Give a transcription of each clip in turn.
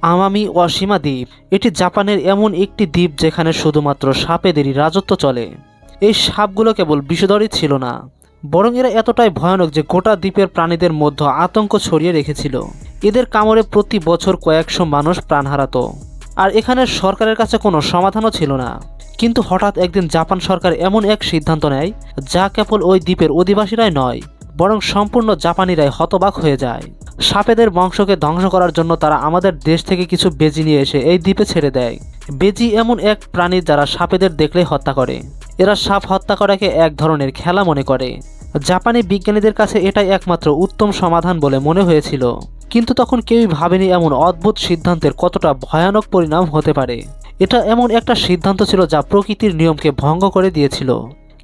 আমামি ওয়াশিমা দ্বীপ এটি জাপানের এমন একটি দ্বীপ যেখানে শুধুমাত্র সাপেদেরই রাজত্ব চলে। এই সাপগুলো কেবল বিষধরই ছিল না, বরং এরা এতটাই ভয়ানক যে গোটা দ্বীপের প্রাণীদের মধ্যে আতঙ্ক ছড়িয়ে রেখেছিল। এদের কামড়ে প্রতি বছর কয়েকশো মানুষ প্রাণ হারাতো, আর এখানের সরকারের কাছে কোনো সমাধানও ছিল না। কিন্তু হঠাৎ একদিন জাপান সরকার এমন এক সিদ্ধান্ত নেয় যা কেবল ওই দ্বীপের অধিবাসীরাই নয়, বরং সম্পূর্ণ জাপানিরাই হতবাক হয়ে যায়। সাপেদের বংশকে ধ্বংস করার জন্য তারা আমাদের দেশ থেকে কিছু বেজি নিয়ে এসে এই দ্বীপে ছেড়ে দেয়। বেজি এমন এক প্রাণী যারা সাপেদের দেখলেই হত্যা করে। এরা সাপ হত্যা করাকে এক ধরনের খেলা মনে করে। জাপানি বিজ্ঞানীদের কাছে এটাই একমাত্র উত্তম সমাধান বলে মনে হয়েছিল। কিন্তু তখন কেউই ভাবেনি এমন অদ্ভুত সিদ্ধান্তের কতটা ভয়ানক পরিণাম হতে পারে। এটা এমন একটা সিদ্ধান্ত ছিল যা প্রকৃতির নিয়মকে ভঙ্গ করে দিয়েছিল।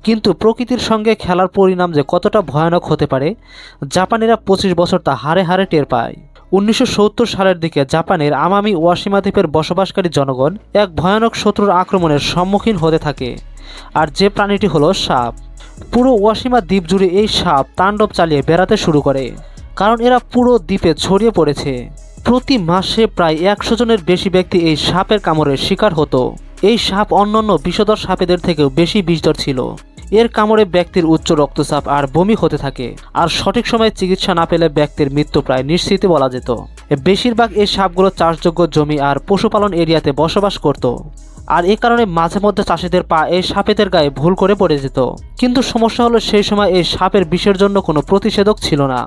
কিন্তু প্রকৃতির সঙ্গে খেলার পরিণাম যে কতটা ভয়ানক হতে পারে, জাপানিরা 25 বছর তা হারে হারে টের পায়। 1970 সালের দিকে জাপানের আমামি ওয়াশিমা দ্বীপের বসবাসকারী জনগণ এক ভয়ানক শত্রুর আক্রমণের সম্মুখীন হতে থাকে, আর যে প্রাণীটি হলো সাপ। পুরো ওয়াশিমা দ্বীপ জুড়ে এই সাপ তাণ্ডব চালিয়ে বেড়াতে শুরু করে, কারণ এরা পুরো দ্বীপে ছড়িয়ে পড়েছে। প্রতি মাসে প্রায় 100 জনের বেশি ব্যক্তি এই সাপের কামড়ের শিকার হতো। এই সাপ অন্যান্য বিষধর সাপেদের থেকেও বেশি বিষধর ছিল। এর কামড়ে ব্যক্তির উচ্চ রক্তচাপ আর বমি হতে থাকে, আর সঠিক সময়ে চিকিৎসা না পেলে ব্যক্তির মৃত্যু প্রায় নিশ্চিত বলা যেত। বেশিরভাগ এই সাপগুলো চাষযোগ্য জমি আর পশুপালন এরিয়াতে বসবাস করত, আর এ কারণে মাঝে মধ্যে চাষিদের পা এই সাপেদের গায়ে ভুল করে পড়ে যেত। কিন্তু সমস্যা হলো সেই সময় এই সাপের বিষের জন্য কোনো প্রতিষেধক ছিল না।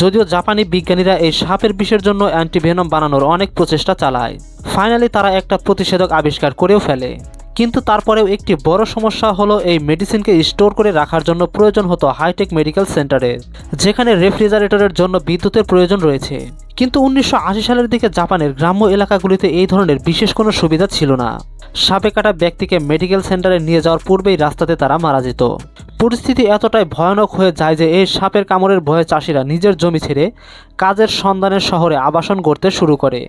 যদিও জাপানি বিজ্ঞানীরা এই সাপের বিষের জন্য অ্যান্টিভেনম বানানোর অনেক প্রচেষ্টা চালায়, ফাইনালি তারা একটা প্রতিষেধক আবিষ্কার করেও ফেলে। কিন্তু তারপরেও একটি বড় সমস্যা হলো এই মেডিসিনকে স্টোর করে রাখার জন্য প্রয়োজন হতো হাইটেক মেডিকেল সেন্টারের, যেখানে রেফ্রিজারেটরের জন্য বিদ্যুতের প্রয়োজন রয়েছে। কিন্তু 1980 সালের দিকে জাপানের গ্রাম্য এলাকাগুলিতে এই ধরনের বিশেষ কোনো সুবিধা ছিল না। সাপে কাটা ব্যক্তিকে মেডিকেল সেন্টারে নিয়ে যাওয়ার পূর্বেই রাস্তাতে তারা মারা যেত। পরিস্থিতি এতটাই ভয়ানক হয়ে যায় যে এই সাপের কামড়ের ভয়ে চাষিরা নিজের জমি ছেড়ে কাজের সন্ধানে শহরে আবাসন করতে শুরু করে।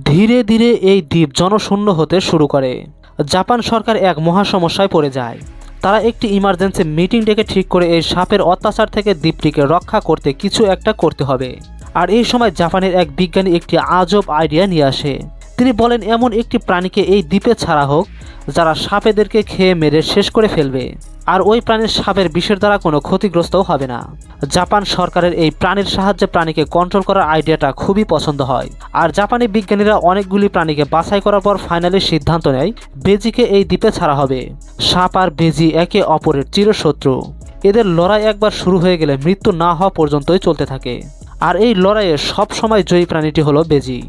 ধীরে ধীরে এই দ্বীপ জনশূন্য হতে শুরু করে। জাপান সরকার এক মহা সমস্যায় পড়ে যায়। তারা একটি ইমার্জেন্সি মিটিং ডেকে ঠিক করে এই সাপের অত্যাচার থেকে দ্বীপটিকে রক্ষা করতে কিছু একটা করতে হবে। আর এই সময় জাপানের এক বিজ্ঞানী একটি আজব আইডিয়া নিয়ে আসে। তিনি বলেন এমন একটি প্রাণীকে এই দ্বীপে ছাড়া হোক যারা সাপেদেরকে খেয়ে মেরে শেষ করে ফেলবে, আর ওই প্রাণীর সাপের বিষের দ্বারা কোনো ক্ষতিগ্রস্তও হবে না। জাপান সরকারের এই প্রাণীর সাহায্যে প্রাণীকে কন্ট্রোল করার আইডিয়াটা খুবই পছন্দ হয়, আর জাপানি বিজ্ঞানীরা অনেকগুলি প্রাণীকে বাছাই করার পর ফাইনালি সিদ্ধান্ত নেয় বেজিকে এই দ্বীপে ছাড়া হবে। সাপ আর বেজি একে অপরের চিরশত্রু। এদের লড়াই একবার শুরু হয়ে গেলে মৃত্যু না হওয়া পর্যন্তই চলতে থাকে, আর এই লড়াইয়ে সবসময় জয়ী প্রাণীটি হলো বেজি।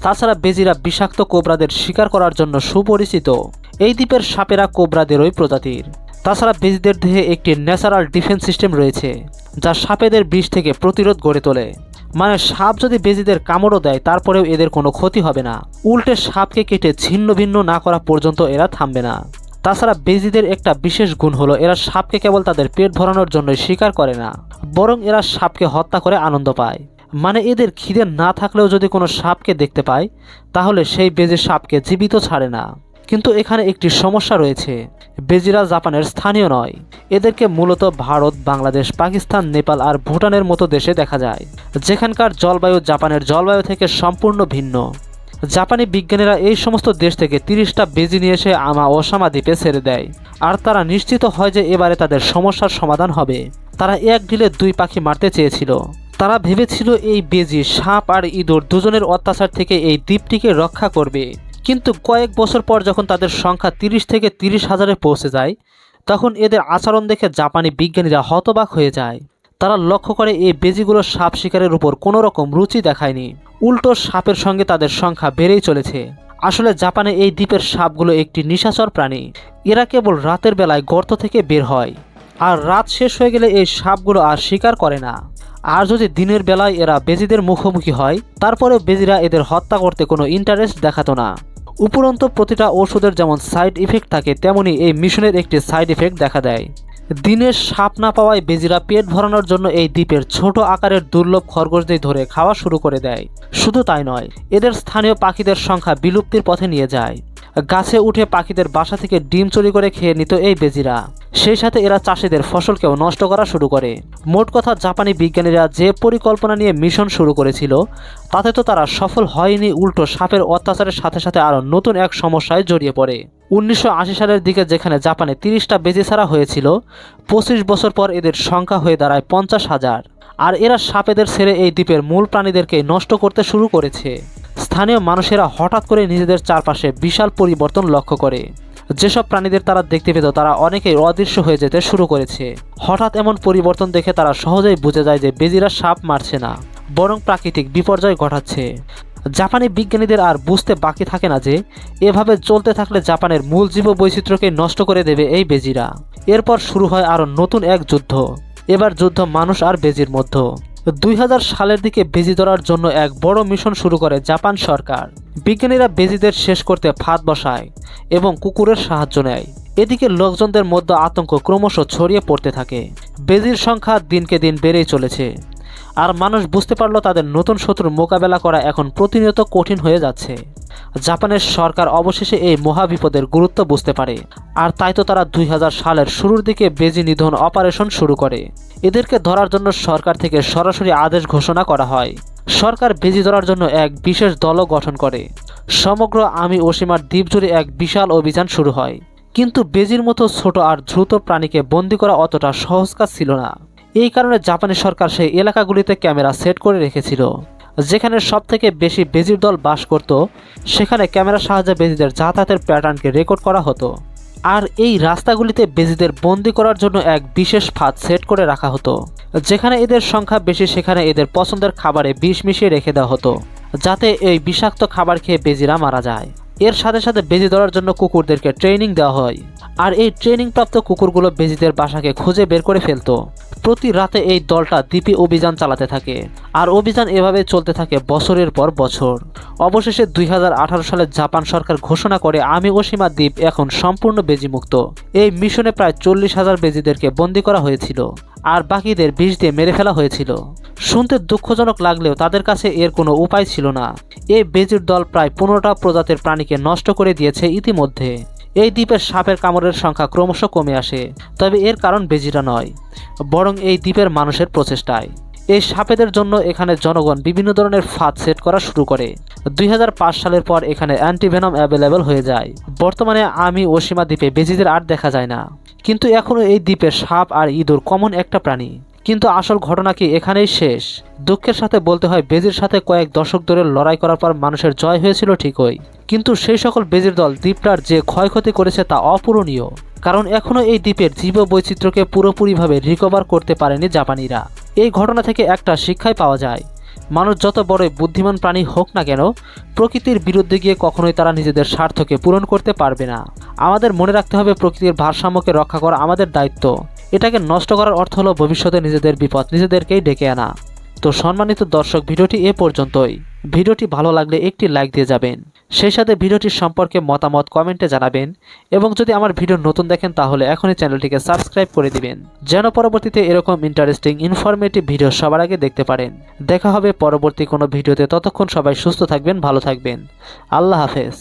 তাছাড়া বেজিরা বিষাক্ত কোবরাদের শিকার করার জন্য সুপরিচিত। এই দ্বীপের সাপেরা কোবরাদেরই প্রজাতির। তাছাড়া বেজিদের দেহে একটি ন্যাচারাল ডিফেন্স সিস্টেম রয়েছে যা সাপেদের বিষ থেকে প্রতিরোধ গড়ে তোলে। মানে সাপ যদি বেজিদের কামড়ও দেয় তারপরেও এদের কোনো ক্ষতি হবে না, উল্টে সাপকে কেটে ছিন্ন ভিন্ন না করা পর্যন্ত এরা থামবে না। তাছাড়া বেজিদের একটা বিশেষ গুণ হলো এরা সাপকে কেবল তাদের পেট ভরানোর জন্যই শিকার করে না, বরং এরা সাপকে হত্যা করে আনন্দ পায়। মানে এদের খিদে না থাকলেও যদি কোনো সাপকে দেখতে পায় তাহলে সেই বেজি সাপকে জীবিত ছাড়ে না। কিন্তু এখানে একটি সমস্যা রয়েছে, বেজিরা জাপানের স্থানীয় নয়। এদেরকে মূলত ভারত, বাংলাদেশ, পাকিস্তান, নেপাল আর ভুটানের মতো দেশে দেখা যায়, যেখানকার জলবায়ু জাপানের জলবায়ু থেকে সম্পূর্ণ ভিন্ন। জাপানি বিজ্ঞানীরা এই সমস্ত দেশ থেকে 30টা বেজি নিয়ে এসে ওয়াশিমা দ্বীপে ছেড়ে দেয়, আর তারা নিশ্চিত হয় যে এবারে তাদের সমস্যার সমাধান হবে। তারা এক ঢিলে 2 পাখি মারতে চেয়েছিল। তারা ভেবেছিল এই বেজি সাপ আর ইঁদুর দুজনের অত্যাচার থেকে এই দ্বীপটিকে রক্ষা করবে। কিন্তু কয়েক বছর পর যখন তাদের সংখ্যা 30 থেকে 30,000-এ পৌঁছে যায়, তখন এদের আচরণ দেখে জাপানি বিজ্ঞানীরা হতবাক হয়ে যায়। তারা লক্ষ্য করে এই বেজিগুলো সাপ শিকারের উপর কোনো রকম রুচি দেখায়নি, উল্টো সাপের সঙ্গে তাদের সংখ্যা বেড়েই চলেছে। আসলে জাপানে এই দ্বীপের সাপগুলো একটি নিশাচর প্রাণী। এরা কেবল রাতের বেলায় গর্ত থেকে বের হয়, আর রাত শেষ হয়ে গেলে এই সাপগুলো আর শিকার করে না। আর যদি দিনের বেলায় এরা বেজিদের মুখোমুখি হয় তারপরেও বেজিরা এদের হত্যা করতে কোনো ইন্টারেস্ট দেখাতো না। উপরন্তু প্রতিটা ওষুধের যেমন সাইড ইফেক্ট থাকে তেমনি এই মিশনের একটি সাইড ইফেক্ট দেখা দেয়। দিনের সাপ না পাওয়ায় বেজিরা পেট ভরানোর জন্য এই দ্বীপের ছোট আকারের দুর্লভ খরগোশদের ধরে খাওয়া শুরু করে দেয়। শুধু তাই নয়, এদের স্থানীয় পাখিদের সংখ্যা বিলুপ্তির পথে নিয়ে যায়। গাছে উঠে পাখিদের বাসা থেকে ডিম চুরি করে খেয়ে নিত এই বেজিরা। সেই সাথে এরা চাষিদের ফসলকেও নষ্ট করা শুরু করে। মোট কথা, জাপানি বিজ্ঞানীরা যে পরিকল্পনা নিয়ে মিশন শুরু করেছিল তাতে তো তারা সফল হয়নি, উল্টো সাপের অত্যাচারের সাথে সাথে আরও নতুন এক সমস্যায় জড়িয়ে পড়ে। 1980 সালের দিকে যেখানে জাপানে 30টা বেজি ছাড়া হয়েছিল, 25 বছর পর এদের সংখ্যা হয়ে দাঁড়ায় 50,000। আর এরা সাপেদের ছেড়ে এই দ্বীপের মূল প্রাণীদেরকে নষ্ট করতে শুরু করেছে। স্থানীয় মানুষেরা হঠাৎ করে নিজেদের চারপাশে বিশাল পরিবর্তন লক্ষ্য করে। যেসব প্রাণীদের তারা দেখতে পেত তারা অনেকেই অদৃশ্য হয়ে যেতে শুরু করেছে। হঠাৎ এমন পরিবর্তন দেখে তারা সহজেই বুঝে যায় যে বেজিরা সাপ মারছে না, বরং প্রাকৃতিক বিপর্যয় ঘটাচ্ছে। জাপানি বিজ্ঞানীদের আর বুঝতে বাকি থাকে না যে এভাবে চলতে থাকলে জাপানের মূল জীববৈচিত্র্যকে নষ্ট করে দেবে এই বেজিরা। এরপর শুরু হয় আরও নতুন এক যুদ্ধ। এবার যুদ্ধ মানুষ আর বেজির মধ্যে। 2000 সালের দিকে বেজি ধরার জন্য এক বড় মিশন শুরু করে জাপান সরকার। বিজ্ঞানীরা বেজিদের শেষ করতে ফাঁদ বসায় এবং কুকুরের সাহায্য নেয়। এদিকে লোকজনদের মধ্যে আতঙ্ক ক্রমশ ছড়িয়ে পড়তে থাকে। বেজির সংখ্যা দিনকে দিন বেড়েই চলেছে, আর মানুষ বুঝতে পারল তাদের নতুন শত্রুর মোকাবেলা করা এখন প্রতিনিয়ত কঠিন হয়ে যাচ্ছে। জাপানের সরকার অবশেষে এই মহাবিপদের গুরুত্ব বুঝতে পারে, আর তাই তো তারা 2000 সালের শুরুর দিকে বেজি নিধন অপারেশন শুরু করে। এদেরকে ধরার জন্য সরকার থেকে সরাসরি আদেশ ঘোষণা করা হয়। সরকার বেজি ধরার জন্য এক বিশেষ দলও গঠন করে। সমগ্র আমি ওশিমার দ্বীপ জুড়ে এক বিশাল অভিযান শুরু হয়। কিন্তু বেজির মতো ছোট আর দ্রুত প্রাণীকে বন্দী করা অতটা সহজ কাজ ছিল না। এই কারণে জাপানি সরকার সেই এলাকাগুলিতে ক্যামেরা সেট করে রেখেছিল। যেখানে সবথেকে বেশি বেজির দল বাস করত, সেখানে ক্যামেরার সাহায্যে বেজিদের যাতায়াতের প্যাটার্নকে রেকর্ড করা হতো। আর এই রাস্তাগুলিতে বেজিদের বন্দি করার জন্য এক বিশেষ ফাঁদ সেট করে রাখা হতো। যেখানে এদের সংখ্যা বেশি সেখানে এদের পছন্দের খাবারে বিষ মিশিয়ে রেখে দেওয়া হতো, যাতে এই বিষাক্ত খাবার খেয়ে বেজিরা মারা যায়। এর সাথে সাথে বেজি ধরার জন্য কুকুরদেরকে ট্রেনিং দেওয়া হয়, আর এই ট্রেনিংপ্রাপ্ত কুকুরগুলো বেজিদের বাসাকে খুঁজে বের করে ফেলতো। প্রতি রাতে এই দলটা দ্বীপে অভিযান চালাতে থাকে, আর অভিযান এভাবে চলতে থাকে বছরের পর বছর। অবশেষে 2018 সালে জাপান সরকার ঘোষণা করে আমি ওশিমা দ্বীপ এখন সম্পূর্ণ বেজিমুক্ত। এই মিশনে প্রায় 40,000 বেজিদেরকে বন্দী করা হয়েছিল, আর বাকিদের বিষ দিয়ে মেরে ফেলা হয়েছিল। শুনতে দুঃখজনক লাগলেও তাদের কাছে এর কোনো উপায় ছিল না। এই বেজির দল প্রায় 15টা প্রজাতির প্রাণীকে নষ্ট করে দিয়েছে ইতিমধ্যে। এই দ্বীপের সাপের কামড়ের সংখ্যা ক্রমশ কমে আসে, তবে এর কারণ বেজিরা নয়, বরং এই দ্বীপের মানুষের প্রচেষ্টায়। এই সাপেদের জন্য এখানে জনগণ বিভিন্ন ধরনের ফাঁদ সেট করা শুরু করে। 2005 সালের পর এখানে অ্যান্টিভেনম অ্যাভেলেবল হয়ে যায়। বর্তমানে আমি ওশিমা দ্বীপে বেজিদের আর দেখা যায় না, কিন্তু এখনও এই দ্বীপে সাপ আর ইঁদুর কমন একটা প্রাণী। কিন্তু আসল ঘটনা কি এখানেই শেষ? দুঃখের সাথে বলতে হয়, বেজির সাথে কয়েক দশক ধরে লড়াই করার পর মানুষের জয় হয়েছিল ঠিকই, কিন্তু সেই সকল বেজির দল দ্বীপটার যে ক্ষয়ক্ষতি করেছে তা অপূরণীয়। কারণ এখনও এই দ্বীপের জীববৈচিত্র্যকে পুরোপুরিভাবে রিকভার করতে পারেনি জাপানিরা। এই ঘটনা থেকে একটা শিক্ষাই পাওয়া যায়, মানুষ যত বড়ই বুদ্ধিমান প্রাণী হোক না কেন, প্রকৃতির বিরুদ্ধে গিয়ে কখনোই তারা নিজেদের স্বার্থকে পূরণ করতে পারবে না। আমাদের মনে রাখতে হবে, প্রকৃতির ভারসাম্যকে রক্ষা করা আমাদের দায়িত্ব। এটাকে নষ্ট করার অর্থ হলো ভবিষ্যতে নিজেদের বিপদ নিজেদেরকেই ডেকে আনা। তো সম্মানিত দর্শক, ভিডিওটি এ পর্যন্তই। ভিডিওটি ভালো লাগলে একটি লাইক দিয়ে যাবেন, সেই সাথে ভিডিওটির সম্পর্কে মতামত কমেন্টে জানাবেন, এবং যদি আমার ভিডিও নতুন দেখেন তাহলে এখনই চ্যানেলটিকে সাবস্ক্রাইব করে দিবেন, যেন পরবর্তীতে এরকম ইন্টারেস্টিং ইনফরমেটিভ ভিডিও সবার আগে দেখতে পারেন। দেখা হবে পরবর্তী কোনো ভিডিওতে। ততক্ষণ সবাই সুস্থ থাকবেন, ভালো থাকবেন। আল্লাহ হাফেজ।